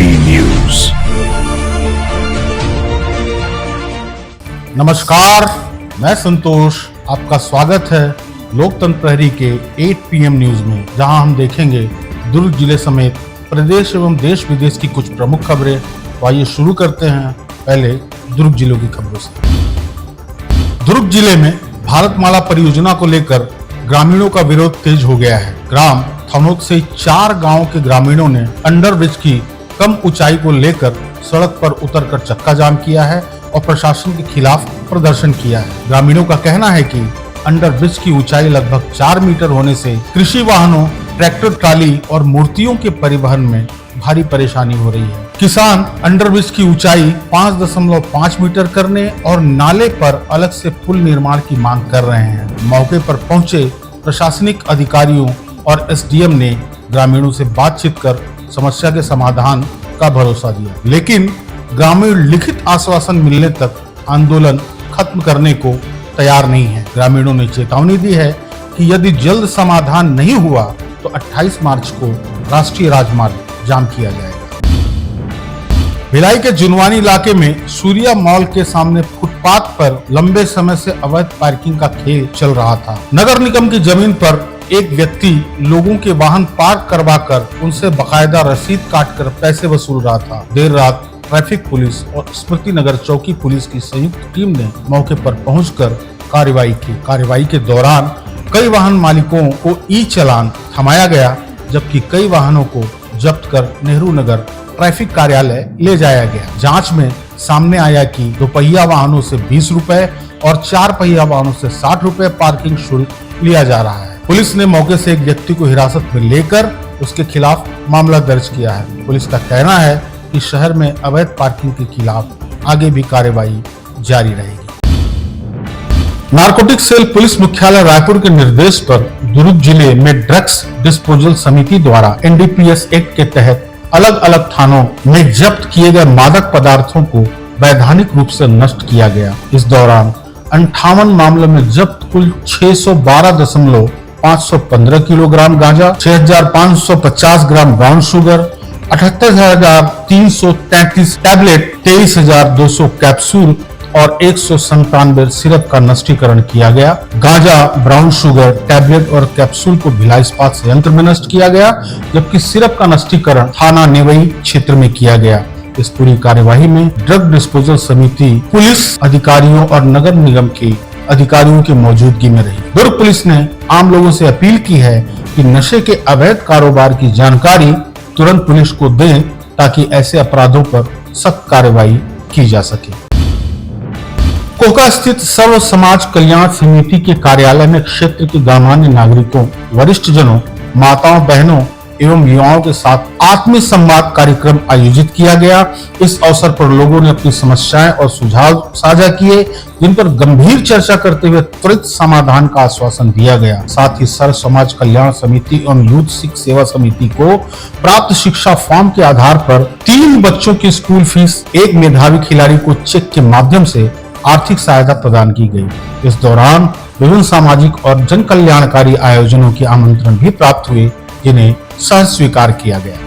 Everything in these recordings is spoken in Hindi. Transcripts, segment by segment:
8P news. नमस्कार, मैं संतोष, आपका स्वागत है लोकतंत्र प्रहरी के 8 PM न्यूज में, जहां हम देखेंगे दुर्ग जिले समेत प्रदेश एवं देश विदेश की कुछ प्रमुख खबरें। तो आइए शुरू करते हैं पहले दुर्ग जिलों की खबरों से। दुर्ग जिले में भारतमाला परियोजना को लेकर ग्रामीणों का विरोध तेज हो गया है। ग्राम थनोत से 4 गांवों के ग्रामीणों ने अंडरब्रिज की कम ऊंचाई को लेकर सड़क पर उतरकर चक्का जाम किया है और प्रशासन के खिलाफ प्रदर्शन किया है। ग्रामीणों का कहना है कि अंडरब्रिज की ऊंचाई लगभग 4 मीटर होने से कृषि वाहनों, ट्रैक्टर ट्राली और मूर्तियों के परिवहन में भारी परेशानी हो रही है। किसान अंडरब्रिज की ऊंचाई 5.5 मीटर करने और नाले पर अलग से पुल निर्माण की मांग कर रहे हैं। मौके पर पहुंचे प्रशासनिक अधिकारियों और SDM ने ग्रामीणों से बातचीत कर समस्या के समाधान का भरोसा दिया, लेकिन ग्रामीण लिखित आश्वासन मिलने तक आंदोलन खत्म करने को तैयार नहीं है। ग्रामीणों ने चेतावनी दी है कि यदि जल्द समाधान नहीं हुआ तो 28 मार्च को राष्ट्रीय राजमार्ग जाम किया जाएगा। भिलाई के जुनवानी इलाके में सूर्या मॉल के सामने फुटपाथ पर लंबे समय से अवैध पार्किंग का खेल चल रहा था। नगर निगम की जमीन पर एक व्यक्ति लोगों के वाहन पार्क करवाकर उनसे बकायदा रसीद काटकर पैसे वसूल रहा था। देर रात ट्रैफिक पुलिस और स्मृति नगर चौकी पुलिस की संयुक्त टीम ने मौके पर पहुंचकर कार्रवाई की। कार्रवाई के दौरान कई वाहन मालिकों को ई चालान थमाया गया, जबकि कई वाहनों को जब्त कर नेहरू नगर ट्रैफिक कार्यालय ले जाया गया। जांच में सामने आया कि 2 पहिया वाहनों से 20 रुपए और 4 पहिया वाहनों से 60 रुपए पार्किंग शुल्क लिया जा रहा है। पुलिस ने मौके से एक व्यक्ति को हिरासत में लेकर उसके खिलाफ मामला दर्ज किया है। पुलिस का कहना है कि शहर में अवैध पार्किंग के खिलाफ आगे भी कार्रवाई जारी रहेगी। नारकोटिक सेल पुलिस मुख्यालय रायपुर के निर्देश पर दुर्ग जिले में ड्रग्स डिस्पोजल समिति द्वारा NDPS एक्ट के तहत अलग अलग थानों में जब्त किए गए मादक पदार्थों को वैधानिक रूप से नष्ट किया गया। इस दौरान 58 मामलों में जब्त कुल 612.515 किलोग्राम गांजा, 6550 gram brown sugar, 78,333 tablet, 23,200 capsule और 197 सिरप का नष्टीकरण किया गया। गांजा, ब्राउन शुगर, टैबलेट और कैप्सूल को भिलाई इस्पात संयंत्र में नष्ट किया गया, जबकि सिरप का नष्टीकरण थाना नेवई क्षेत्र में किया गया। इस पूरी कार्यवाही में ड्रग डिस्पोजल समिति पुलिस अधिकारियों और नगर निगम के अधिकारियों की मौजूदगी में रही। दुर्ग पुलिस ने आम लोगों से अपील की है कि नशे के अवैध कारोबार की जानकारी तुरंत पुलिस को दें, ताकि ऐसे अपराधों पर सख्त कार्रवाई की जा सके। कोका स्थित सर्व समाज कल्याण समिति के कार्यालय में क्षेत्र के गणमान्य नागरिकों, वरिष्ठ जनों, माताओं, बहनों एवं युवाओं के साथ आत्मीय संवाद कार्यक्रम आयोजित किया गया। इस अवसर पर लोगों ने अपनी समस्याएं और सुझाव साझा किए, जिन पर गंभीर चर्चा करते हुए त्वरित समाधान का आश्वासन दिया गया। साथ ही सर्व समाज कल्याण समिति एवं यूथ सिख सेवा समिति को प्राप्त शिक्षा फॉर्म के आधार पर 3 बच्चों की स्कूल फीस, एक मेधावी खिलाड़ी को चेक के माध्यम से आर्थिक सहायता प्रदान की गई। इस दौरान विभिन्न सामाजिक और जन कल्याणकारी आयोजनों के आमंत्रण भी प्राप्त हुए, जिन्हें सह स्वीकार किया गया।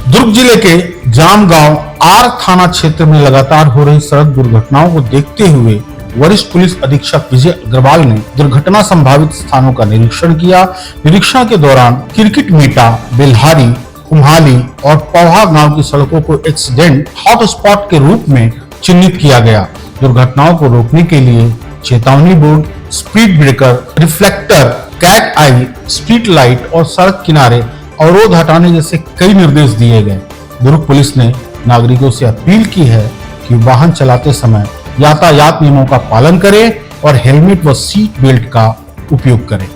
दुर्ग जिले के जामगांव आर थाना क्षेत्र में लगातार हो रही सड़क दुर्घटनाओं को देखते हुए वरिष्ठ पुलिस अधीक्षक विजय अग्रवाल ने दुर्घटना संभावित स्थानों का निरीक्षण किया। निरीक्षण के दौरान क्रिकेट मीटा, बेल्हारी, कुम्हाली और पौहा गांव की सड़कों को एक्सीडेंट हॉटस्पॉट के रूप में चिन्हित किया गया। दुर्घटनाओं को रोकने के लिए चेतावनी board, speed breaker, reflector, cat eye, street light और सड़क किनारे अवरोध हटाने जैसे कई निर्देश दिए गए। दुर्ग पुलिस ने नागरिकों से अपील की है कि वाहन चलाते समय यातायात नियमों का पालन करें और हेलमेट व सीट बेल्ट का उपयोग करें।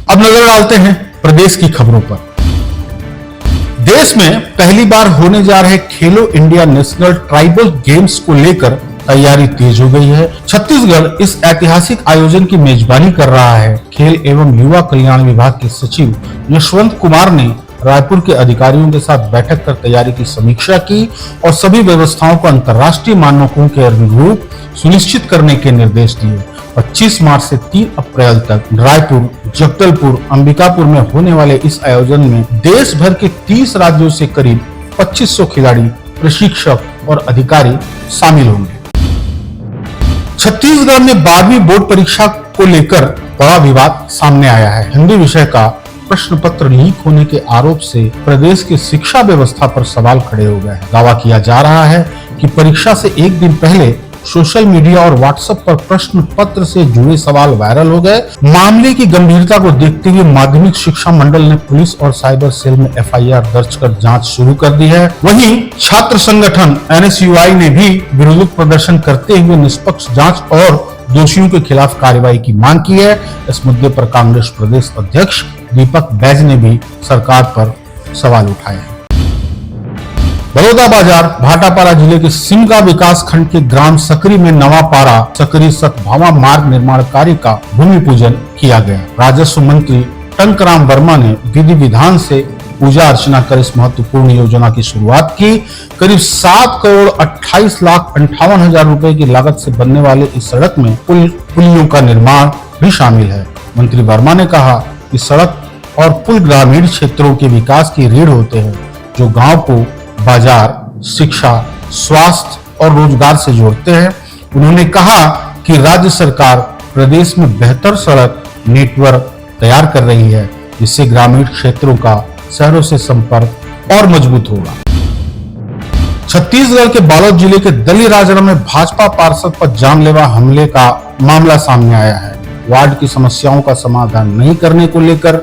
अब नजर डालते हैं प्रदेश की खबरों पर। देश में पहली बार होने जा रहे खेलो इंडिया नेशनल ट्राइबल गेम्स को लेकर तैयारी तेज हो गई है। छत्तीसगढ़ इस ऐतिहासिक आयोजन की मेजबानी कर रहा है। खेल एवं युवा कल्याण विभाग के सचिव यशवंत कुमार ने रायपुर के अधिकारियों के साथ बैठक कर तैयारी की समीक्षा की और सभी व्यवस्थाओं को अंतर्राष्ट्रीय मानकों के अनुरूप सुनिश्चित करने के निर्देश दिए। 25 मार्च से 3 अप्रैल तक रायपुर, जगदलपुर, अंबिकापुर में होने वाले इस आयोजन में देश भर के 30 राज्यों से करीब 2500 खिलाड़ी, प्रशिक्षक और अधिकारी शामिल होंगे। छत्तीसगढ़ में 12वीं बोर्ड परीक्षा को लेकर बड़ा विवाद सामने आया है। हिंदी विषय का प्रश्न पत्र लीक होने के आरोप से प्रदेश की शिक्षा व्यवस्था पर सवाल खड़े हो गए हैं। दावा किया जा रहा है कि परीक्षा से एक दिन पहले सोशल मीडिया और व्हाट्सएप पर प्रश्न पत्र से जुड़े सवाल वायरल हो गए। मामले की गंभीरता को देखते हुए माध्यमिक शिक्षा मंडल ने पुलिस और साइबर सेल में एफआईआर दर्ज कर जांच शुरू कर दी है। वहीं छात्र संगठन एनएसयूआई ने भी विरोध प्रदर्शन करते हुए निष्पक्ष जांच और दोषियों के खिलाफ कार्रवाई की मांग की है। इस मुद्दे पर कांग्रेस प्रदेश अध्यक्ष दीपक बैज ने भी सरकार पर सवाल उठाए हैं। बलौदा बाजार भाटापारा जिले के सिमगा विकास खंड के ग्राम सकरी में नवापारा सकरी सतभावा मार्ग निर्माण कार्य का भूमि पूजन किया गया। राजस्व मंत्री टंकराम वर्मा ने विधि विधान से पूजा अर्चना कर इस महत्वपूर्ण योजना की शुरुआत की। करीब 7,28,58,000 रुपए की लागत से बनने वाले इस सड़क में पुलियों का निर्माण भी शामिल है। मंत्री वर्मा ने कहा कि सड़क और पुल ग्रामीण क्षेत्रों के विकास की रीढ़ होते हैं, जो गांव को बाजार, शिक्षा, स्वास्थ्य और रोजगार से जोड़ते हैं। उन्होंने कहा कि राज्य सरकार प्रदेश में बेहतर सड़क नेटवर्क तैयार कर रही है, जिससे ग्रामीण क्षेत्रों का शहरों से संपर्क और मजबूत होगा। छत्तीसगढ़ के बालोद जिले के दलीराजड़ा में भाजपा पार्षद पर जानलेवा हमले का मामला सामने आया है। वार्ड की समस्याओं का समाधान नहीं करने को लेकर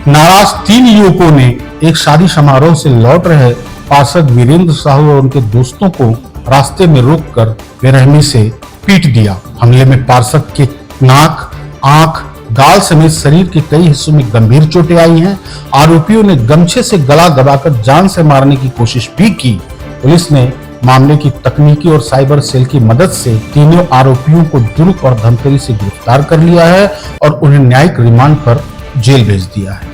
नाराज 3 युवकों ने एक शादी समारोह से लौट रहे पार्षद वीरेंद्र साहू और उनके दोस्तों को रास्ते में रोककर बेरहमी से पीट दिया। हमले में पार्षद के नाक, आंख, गाल समेत शरीर के कई हिस्सों में गंभीर चोटें आई हैं। आरोपियों ने गमछे से गला दबाकर जान से मारने की कोशिश भी की। पुलिस ने मामले की तकनीकी और साइबर सेल की मदद से तीनों आरोपियों को दुर्ग और धमतरी से गिरफ्तार कर लिया है और उन्हें न्यायिक रिमांड पर जेल भेज दिया है।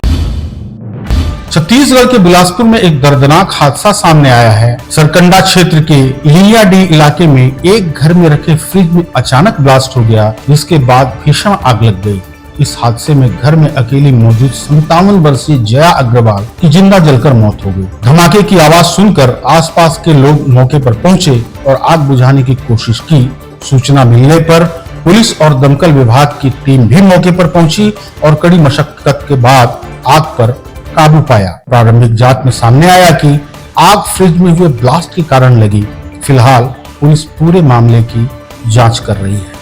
छत्तीसगढ़ के बिलासपुर में एक दर्दनाक हादसा सामने आया है। सरकंडा क्षेत्र के लियाडी इलाके में एक घर में रखे फ्रिज में अचानक ब्लास्ट हो गया, जिसके बाद भीषण आग लग गई। इस हादसे में घर में अकेली मौजूद 57 वर्षीय जया अग्रवाल की जिंदा जलकर मौत हो गई। धमाके की आवाज सुनकर आसपास के लोग मौके पर पहुंचे और आग बुझाने की कोशिश की। सूचना मिलने पर पुलिस और दमकल विभाग की टीम भी मौके पर पहुंची और कड़ी मशक्कत के बाद आग पर काबू पाया। प्रारंभिक जांच में सामने आया कि आग फ्रिज में हुए ब्लास्ट के कारण लगी। फिलहाल पुलिस पूरे मामले की जांच कर रही है।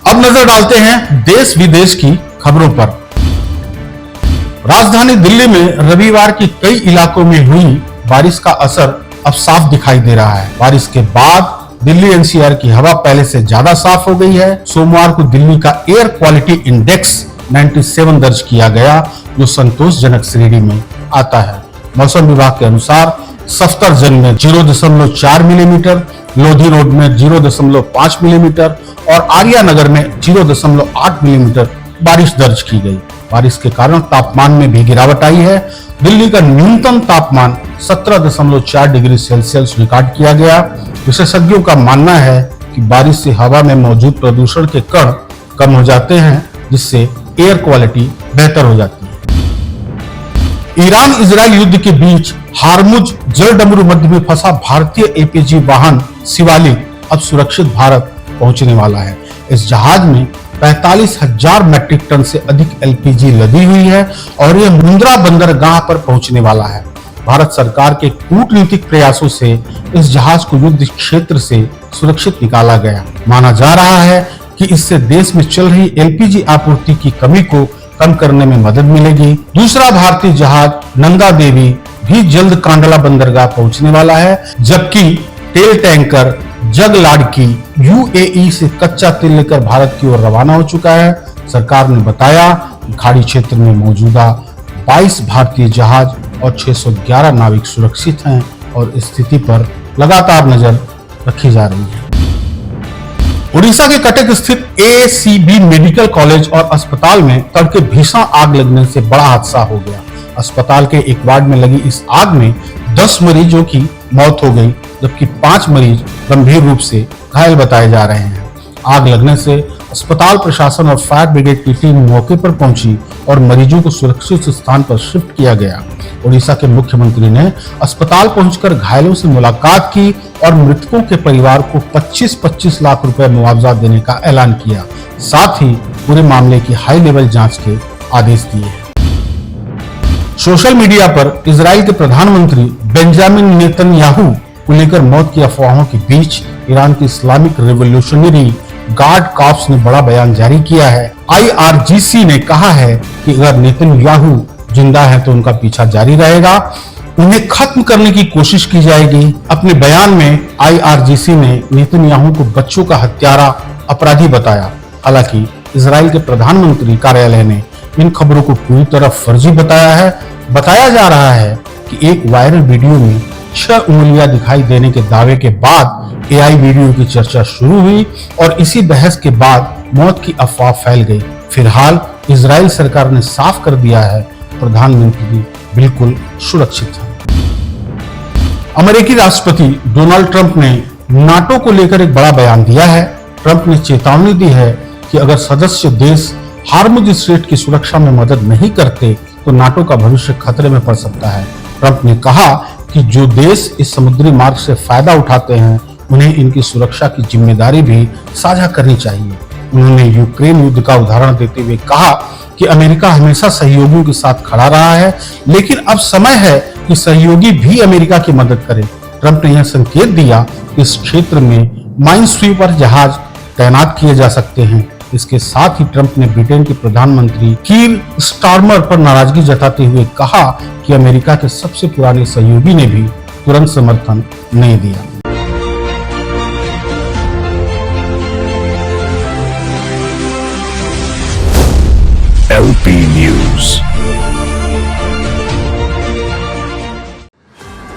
अब नजर डालते हैं देश विदेश की खबरों पर। राजधानी दिल्ली में रविवार की कई इलाकों में हुई बारिश का असर अब साफ दिखाई दे रहा है। बारिश के बाद दिल्ली एनसीआर की हवा पहले से ज्यादा साफ हो गई है। सोमवार को दिल्ली का एयर क्वालिटी इंडेक्स 97 दर्ज किया गया, जो संतोषजनक श्रेणी में आता है। मौसम विभाग के अनुसार सफदरजंग में 0.4 मिलीमीटर, लोधी रोड में 0.5 मिलीमीटर और आर्या नगर में 0.8 मिलीमीटर बारिश दर्ज की गई। बारिश के कारण तापमान में भी गिरावट आई है। दिल्ली का न्यूनतम तापमान 17.4 डिग्री सेल्सियस रिकॉर्ड किया गया। विशेषज्ञों का मानना है कि बारिश से हवा में मौजूद प्रदूषण के कण कम हो जाते हैं, जिससे एयर क्वालिटी बेहतर हो जाती है। ईरान इजराइल युद्ध के बीच हार्मुज जलडमरू मध्य में फंसा भारतीय एपीजी वाहन शिवालिक अब सुरक्षित भारत पहुंचने वाला है। इस जहाज में 45,000 मैट्रिक टन से अधिक एलपीजी लदी हुई है और यह मुंद्रा बंदरगाह पर पहुंचने वाला है। भारत सरकार के कूटनीतिक प्रयासों से इस जहाज को युद्ध क्षेत्र से सुरक्षित निकाला गया। माना जा रहा है कि इससे देश में चल रही एलपीजी आपूर्ति की कमी को कम करने में मदद मिलेगी। दूसरा भारतीय जहाज नंदा देवी भी जल्द कांडला बंदरगाह पहुंचने वाला है, जबकि तेल टैंकर जग लाड़की यूएई से कच्चा तेल लेकर भारत की ओर रवाना हो चुका है। सरकार ने बताया कि खाड़ी क्षेत्र में मौजूदा 22 भारतीय जहाज और 611 नाविक सुरक्षित हैं और स्थिति पर लगातार नजर रखी जा रही है। उड़ीसा के कटक स्थित ACB मेडिकल कॉलेज और अस्पताल में तड़के भीषण आग लगने से बड़ा हादसा हो गया। अस्पताल के एक वार्ड में लगी इस आग में 10 मरीजों की मौत हो गई, जबकि 5 मरीज गंभीर रूप से घायल बताए जा रहे हैं। आग लगने से अस्पताल प्रशासन और फायर ब्रिगेड की टीम मौके पर पहुंची और मरीजों को सुरक्षित स्थान पर शिफ्ट किया गया। उड़ीसा के मुख्यमंत्री ने अस्पताल पहुंचकर घायलों से मुलाकात की और मृतकों के परिवार को 25-25 लाख रुपए मुआवजा देने का ऐलान किया। साथ ही पूरे मामले की हाई लेवल जांच के आदेश दिए हैं। सोशल मीडिया पर इजराइल के प्रधानमंत्री बेंजामिन नेतन्याहू को लेकर मौत की अफवाहों के बीच ईरान की इस्लामिक रिवॉल्यूशनरी गार्ड कॉर्प्स ने बड़ा बयान जारी किया है। IRGC ने कहा है कि अगर नेतन्याहू जिंदा है तो उनका पीछा जारी रहेगा, उन्हें खत्म करने की कोशिश की जाएगी। अपने बयान में IRGC ने नेतन्याहू को बच्चों का हत्यारा अपराधी बताया। हालांकि इजराइल के प्रधानमंत्री कार्यालय ने इन खबरों को पूरी तरह फर्जी बताया है। बताया जा रहा है कि एक वायरल वीडियो में 6 उंगलियां दिखाई देने के दावे के बाद AI वीडियो की चर्चा शुरू हुई और इसी बहस के बाद मौत की अफवाह फैल गई। फिलहाल इजराइल सरकार ने साफ कर दिया है प्रधानमंत्री बिल्कुल सुरक्षित है। अमेरिकी राष्ट्रपति डोनाल्ड ट्रंप ने नाटो को लेकर एक बड़ा बयान दिया है। ट्रंप ने चेतावनी दी है कि अगर सदस्य देश हार्मुज स्ट्रेट की सुरक्षा में मदद नहीं करते तो नाटो का भविष्य खतरे में पड़ सकता है। ट्रंप ने कहा कि जो देश इस समुद्री मार्ग से फायदा उठाते हैं उन्हें इनकी सुरक्षा की जिम्मेदारी भी साझा करनी चाहिए। उन्होंने यूक्रेन युद्ध का उदाहरण देते हुए कहा कि अमेरिका हमेशा सहयोगियों के साथ खड़ा रहा है, लेकिन अब समय है कि सहयोगी भी अमेरिका की मदद करें। ट्रंप ने यह संकेत दिया कि इस क्षेत्र में माइनस्वीपर जहाज तैनात किए जा सकते हैं। इसके साथ ही ट्रंप ने ब्रिटेन के प्रधानमंत्री कीर स्टारमर पर नाराजगी जताते हुए कहा कि अमेरिका के सबसे पुराने सहयोगी ने भी तुरंत समर्थन नहीं दिया। LP News.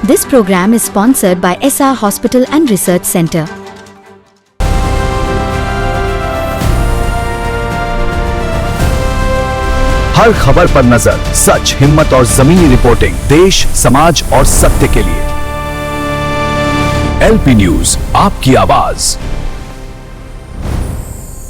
This program is sponsored by SR Hospital and Research Center. हर खबर पर नजर, सच, हिम्मत और जमीनी रिपोर्टिंग, देश, समाज और सत्य के लिए। LP News, आपकी आवाज।